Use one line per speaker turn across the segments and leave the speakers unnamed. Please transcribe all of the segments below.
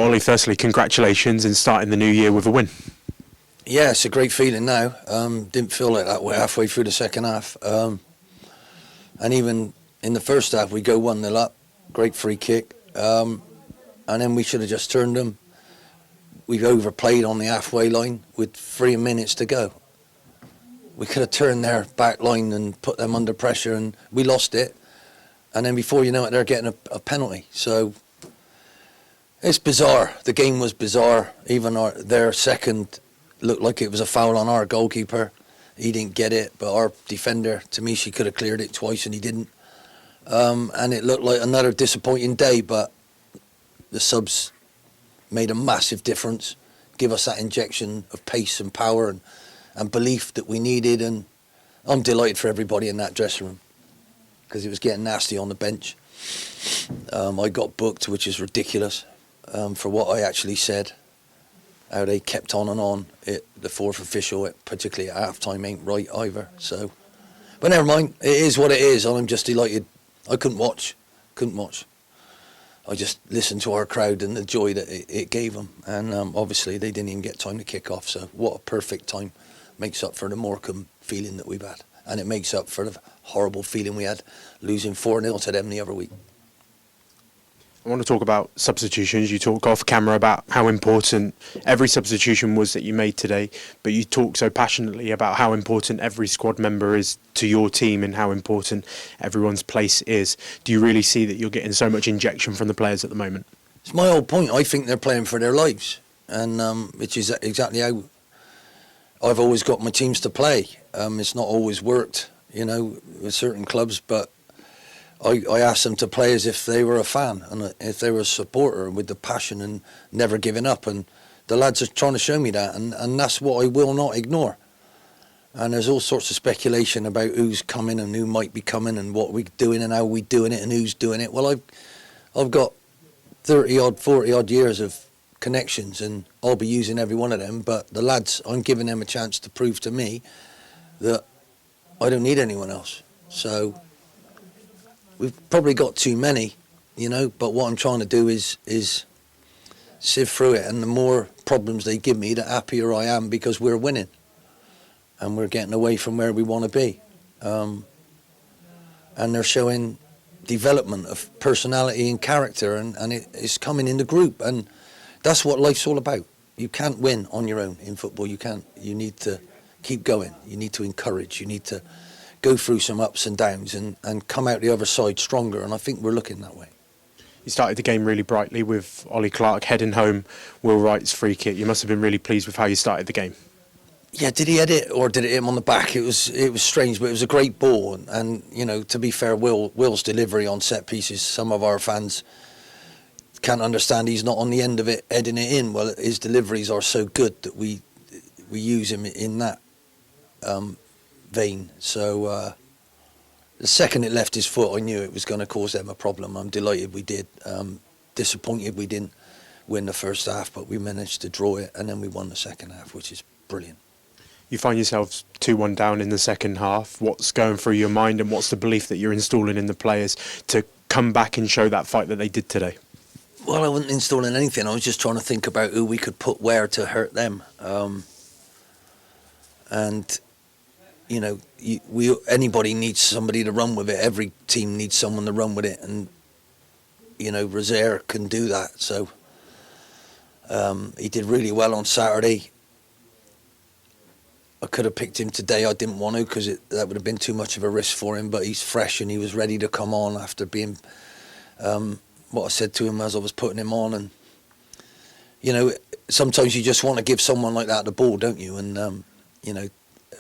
Ollie, firstly, congratulations in starting the new year with a win.
Yeah, it's a great feeling now. Didn't feel like that way halfway through the second half. And even in the first half, we go 1-0 up. Great free kick. And then we should have just turned them. We've overplayed on the halfway line with 3 minutes to go. We could have turned their back line and put them under pressure, and we lost it. And then before you know it, they're getting a penalty. So it's bizarre. The game was bizarre. Even their second looked like it was a foul on our goalkeeper. He didn't get it, but our defender, to me, she could have cleared it twice and he didn't. And it looked like another disappointing day, but the subs made a massive difference, give us that injection of pace and power and belief that we needed. And I'm delighted for everybody in that dressing room because it was getting nasty on the bench. I got booked, which is ridiculous, for what I actually said. How they kept on and on. The fourth official, particularly at half-time, ain't right either. So, but never mind. It is what it is. I'm just delighted. I couldn't watch. I just listened to our crowd and the joy that it gave them. And obviously they didn't even get time to kick off. So what a perfect time. Makes up for the Morecambe feeling that we've had. And it makes up for the horrible feeling we had losing 4-0 to them the other week.
I want to talk about substitutions. You talk off camera about how important every substitution was that you made today, but you talk so passionately about how important every squad member is to your team and how important everyone's place is. Do you really see that you're getting so much injection from the players at the moment?
It's my whole point. I think they're playing for their lives, and which is exactly how I've always got my teams to play. It's not always worked, with certain clubs, but I asked them to play as if they were a fan and if they were a supporter with the passion and never giving up. And the lads are trying to show me that, and that's what I will not ignore. And there's all sorts of speculation about who's coming and who might be coming and what we're doing and how we're doing it and who's doing it. Well, I've got 30-odd, 40-odd years of connections, and I'll be using every one of them. But the lads, I'm giving them a chance to prove to me that I don't need anyone else. So we've probably got too many, but what I'm trying to do is sieve through it, and the more problems they give me, the happier I am because we're winning and we're getting away from where we want to be. And they're showing development of personality and character, and it's coming in the group, and that's what life's all about. You can't win on your own in football. You can't. You need to keep going. You need to encourage. You need to go through some ups and downs and come out the other side stronger, and I think we're looking that way.
You started the game really brightly with Ollie Clark heading home Will Wright's free kick. You must have been really pleased with how you started the game.
Yeah, did he head it or did it hit him on the back? It was strange, but it was a great ball, and to be fair, Will's delivery on set pieces, some of our fans can't understand he's not on the end of it heading it in. Well, his deliveries are so good that we use him in that vein. So the second it left his foot, I knew it was going to cause them a problem. I'm delighted we did. Disappointed we didn't win the first half, but we managed to draw it, and then we won the second half, which is brilliant.
You find yourselves 2-1 down in the second half. What's going through your mind, and what's the belief that you're installing in the players to come back and show that fight that they did today?
Well, I wasn't installing anything. I was just trying to think about who we could put where to hurt them. Anybody needs somebody to run with it. Every team needs someone to run with it, and Rozier can do that. So he did really well on Saturday. I could have picked him today. I didn't want to because that would have been too much of a risk for him. But he's fresh and he was ready to come on after being what I said to him as I was putting him on. And sometimes you just want to give someone like that the ball, don't you? And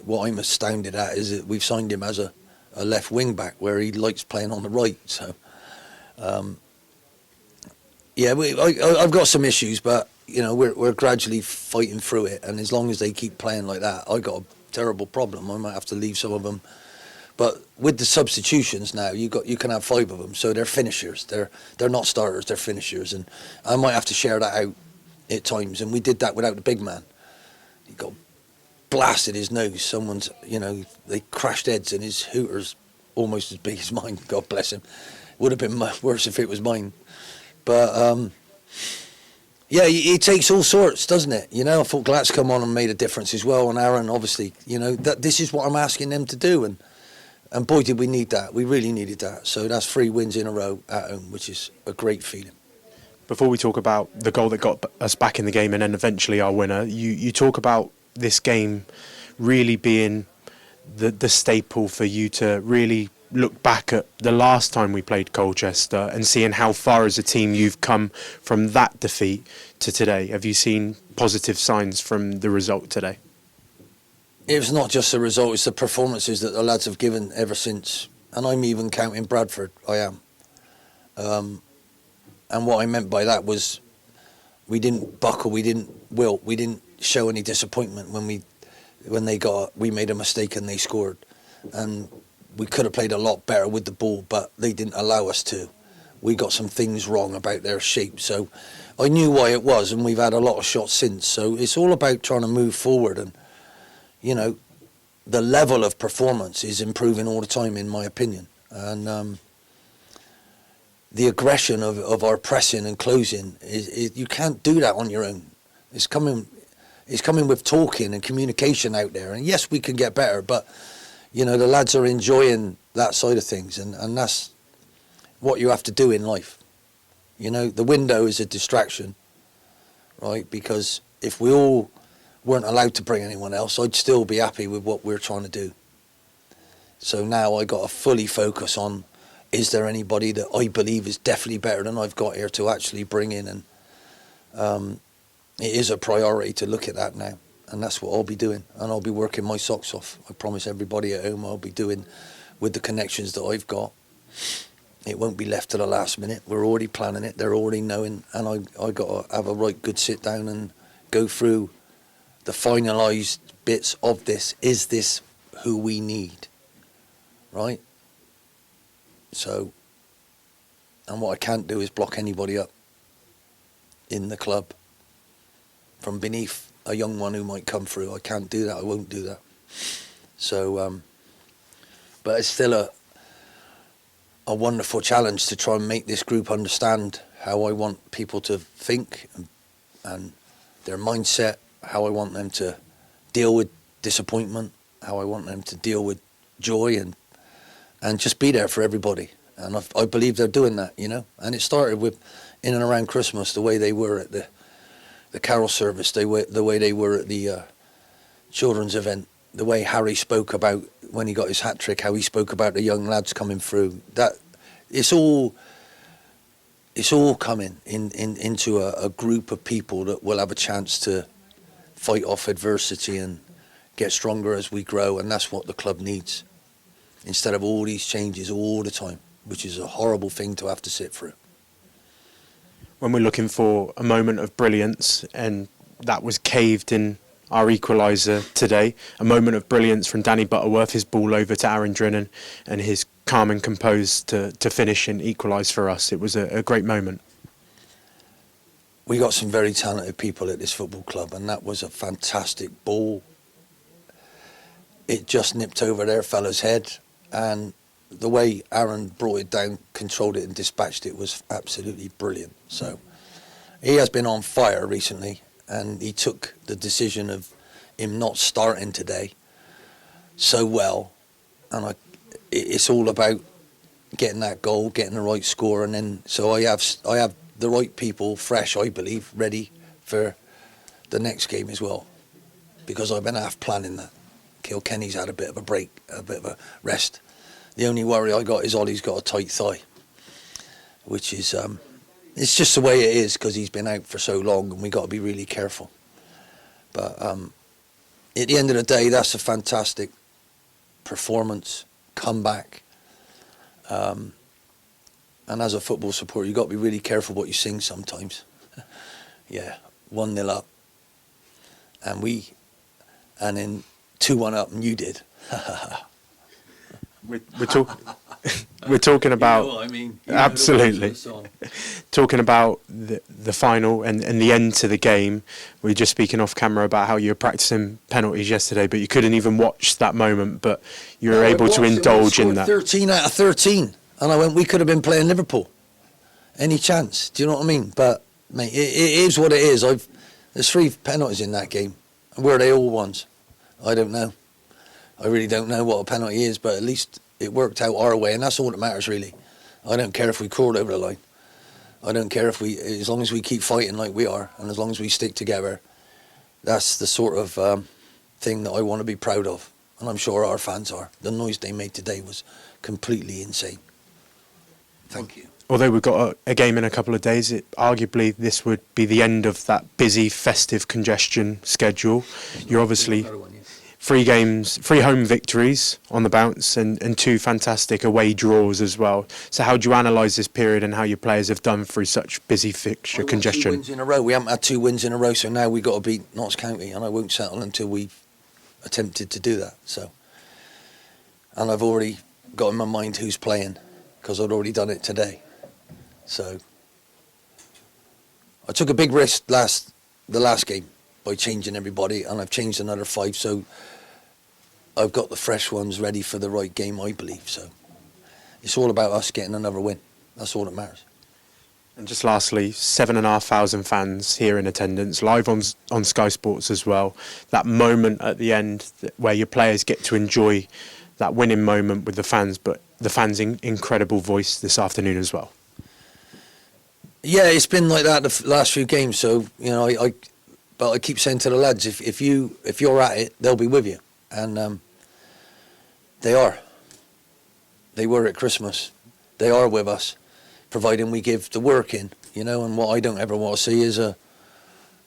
what I'm astounded at is that we've signed him as a left wing back where he likes playing on the right. So I've got some issues, but we're gradually fighting through it. And as long as they keep playing like that, I got a terrible problem. I might have to leave some of them. But with the substitutions now, you can have 5 of them, so they're finishers. They're not starters, they're finishers, and I might have to share that out at times. And we did that without the big man. He got blasted his nose. Someone's, they crashed heads, and his hooter's almost as big as mine. God bless him. Would have been worse if it was mine. But Yeah, it takes all sorts, doesn't it? You know, I thought Glatz come on and made a difference as well, and Aaron, obviously, you know, that this is what I'm asking them to do, and boy, did we need that. We really needed that. So that's 3 wins in a row at home, which is a great feeling.
Before we talk about the goal that got us back in the game and then eventually our winner, you talk about this game really being the staple for you to really look back at the last time we played Colchester and seeing how far as a team you've come from that defeat to today. Have you seen positive signs from the result today?
It was not just the result, it's the performances that the lads have given ever since. And I'm even counting Bradford, I am. And what I meant by that was we didn't buckle, we didn't wilt, we didn't show any disappointment when we made a mistake and they scored. And we could have played a lot better with the ball, but they didn't allow us to. We got some things wrong about their shape. So I knew why it was, and we've had a lot of shots since. So it's all about trying to move forward. And, you know, the level of performance is improving all the time, in my opinion. And the aggression of our pressing and closing, you can't do that on your own. It's coming with talking and communication out there. And yes, we can get better, but you know, the lads are enjoying that side of things, and that's what you have to do in life. You know, the window is a distraction, right? Because if we all weren't allowed to bring anyone else, I'd still be happy with what we're trying to do. So now I got to fully focus on, is there anybody that I believe is definitely better than I've got here to actually bring in? And it is a priority to look at that now. And that's what I'll be doing. And I'll be working my socks off. I promise everybody at home I'll be doing with the connections that I've got. It won't be left to the last minute. We're already planning it. They're already knowing. And I got to have a right good sit down and go through the finalised bits of this. Is this who we need? Right? So, and what I can't do is block anybody up in the club from beneath a young one who might come through. I can't do that. I won't do that. So, but it's still a wonderful challenge to try and make this group understand how I want people to think and their mindset, how I want them to deal with disappointment, how I want them to deal with joy, and just be there for everybody. And I believe they're doing that, you know. And it started with in and around Christmas, the way they were at the carol service, the way they were at the children's event, the way Harry spoke about when he got his hat-trick, how he spoke about the young lads coming through. That it's all coming into a group of people that will have a chance to fight off adversity and get stronger as we grow, and that's what the club needs. Instead of all these changes all the time, which is a horrible thing to have to sit through.
When we're looking for a moment of brilliance, and that was caved in our equaliser today, a moment of brilliance from Danny Butterworth, his ball over to Aaron Drennan, and his calm and composed to finish and equalise for us. It was a great moment.
We got some very talented people at this football club, and that was a fantastic ball. It just nipped over their fella's head, and the way Aaron brought it down, controlled it and dispatched it was absolutely brilliant. So he has been on fire recently, and he took the decision of him not starting today so well. And it's all about getting that goal, getting the right score, and then so I have the right people fresh, I believe, ready for the next game as well, because I've been half planning that. Kilkenny's had a bit of a break, a bit of a rest. The only worry I got is Ollie's got a tight thigh, which is, it's just the way it is because he's been out for so long, and we got to be really careful. But at the end of the day, that's a fantastic performance, comeback. And as a football supporter, you've got to be really careful what you sing sometimes. Yeah, 1-0 up. And then 2-1 up, and you did.
We're talking about,
you know what I mean?
absolutely talking about the final and the end to the game. We were just speaking off camera about how you were practicing penalties yesterday, but you couldn't even watch that moment, but you were able to indulge in that.
13 out of 13, and I went, we could have been playing Liverpool any chance, do you know what I mean? But Mate, it is what it is. There's 3 penalties in that game. Were they all ones? I don't know. I really don't know what a penalty is, but at least it worked out our way, and that's all that matters, really. I don't care if we crawled over the line. I don't care if as long as we keep fighting like we are, and as long as we stick together, that's the sort of thing that I want to be proud of, and I'm sure our fans are. The noise they made today was completely insane. Thank you.
Although we've got a game in a couple of days, arguably this would be the end of that busy festive congestion schedule. You're obviously 3 games, 3 home victories on the bounce, and 2 fantastic away draws as well. So how do you analyse this period and how your players have done through such busy fixture congestion?
2 wins in a row. We haven't had 2 wins in a row, so now we've got to beat Notts County, and I won't settle until we've attempted to do that. So, and I've already got in my mind who's playing, because I'd already done it today. So I took a big risk the last game by changing everybody, and I've changed another 5, so I've got the fresh ones ready for the right game, I believe. So it's all about us getting another win. That's all that matters.
And just lastly, 7,500 fans here in attendance, live on Sky Sports as well. That moment at the end where your players get to enjoy that winning moment with the fans, but the fans' incredible voice this afternoon as well.
Yeah, it's been like that the last few games. So but I keep saying to the lads, if you're at it, they'll be with you, and they are. They were at Christmas. They are with us, providing we give the work in, And what I don't ever want to see is a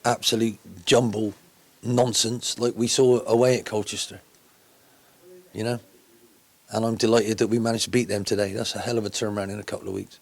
absolute jumble nonsense like we saw away at Colchester. And I'm delighted that we managed to beat them today. That's a hell of a turnaround in a couple of weeks.